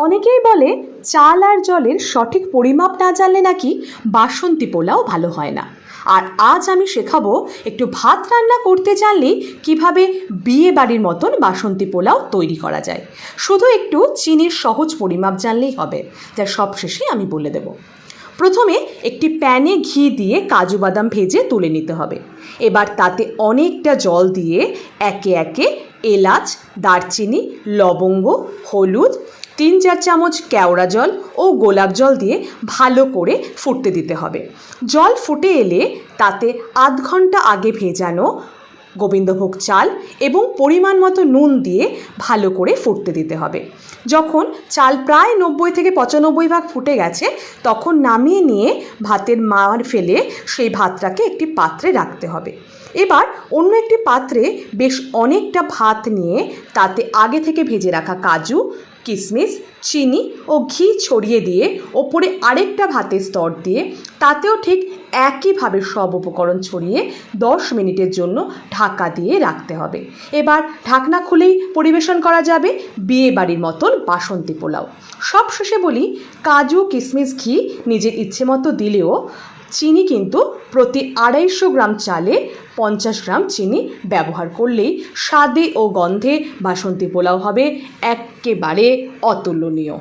অনেকেই বলে চাল আর জলের সঠিক পরিমাপ না জানলে নাকি বাসন্তী পোলাও ভালো হয় না। আর আজ আমি শেখাবো একটু ভাত রান্না করতে জানলেই কিভাবে বিয়ে বাড়ির মতন বাসন্তী পোলাও তৈরি করা যায়। শুধু একটু চিনির সহজ পরিমাপ জানলেই হবে, যা সবশেষে আমি বলে দেব। প্রথমে একটি প্যানে ঘি দিয়ে কাজু বাদাম ভেজে তুলে নিতে হবে। এবার তাতে অনেকটা জল দিয়ে একে একে এলাচ, দারচিনি, লবঙ্গ, হলুদ, 3-4 চামচ কেওড়া জল ও গোলাপ জল দিয়ে ভালো করে ফুটতে দিতে হবে। জল ফুটে এলে তাতে আধ ঘন্টা আগে ভেজানো গোবিন্দভোগ চাল এবং পরিমাণ মতো নুন দিয়ে ভালো করে ফুটতে দিতে হবে। যখন চাল প্রায় 90-95 ভাগ ফুটে গেছে, তখন নামিয়ে নিয়ে ভাতের মাড় ফেলে সেই ভাতটাকে একটি পাত্রে রাখতে হবে। এবার অন্য একটি পাত্রে বেশ অনেকটা ভাত নিয়ে তাতে আগে থেকে ভেজে রাখা কাজু, কিশমিশ, চিনি ও ঘি ছড়িয়ে দিয়ে ওপরে আরেকটা ভাতের স্তর দিয়ে তাতেও ঠিক একইভাবে সব উপকরণ ছড়িয়ে 10 মিনিটের জন্য ঢাকা দিয়ে রাখতে হবে। এবার ঢাকনা খুলেই পরিবেশন করা যাবে বিয়ে বাড়ির মতন বাসন্তী পোলাও। সব শেষে বলি, কাজু, কিশমিশ, ঘি নিজের ইচ্ছে মতো দিলেও চিনি কিন্তু প্রতি 250 গ্রাম চালে 50 গ্রাম চিনি ব্যবহার করলেই স্বাদে ও গন্ধে বাসন্তী পোলাও হবে একেবারে অতুলনীয়।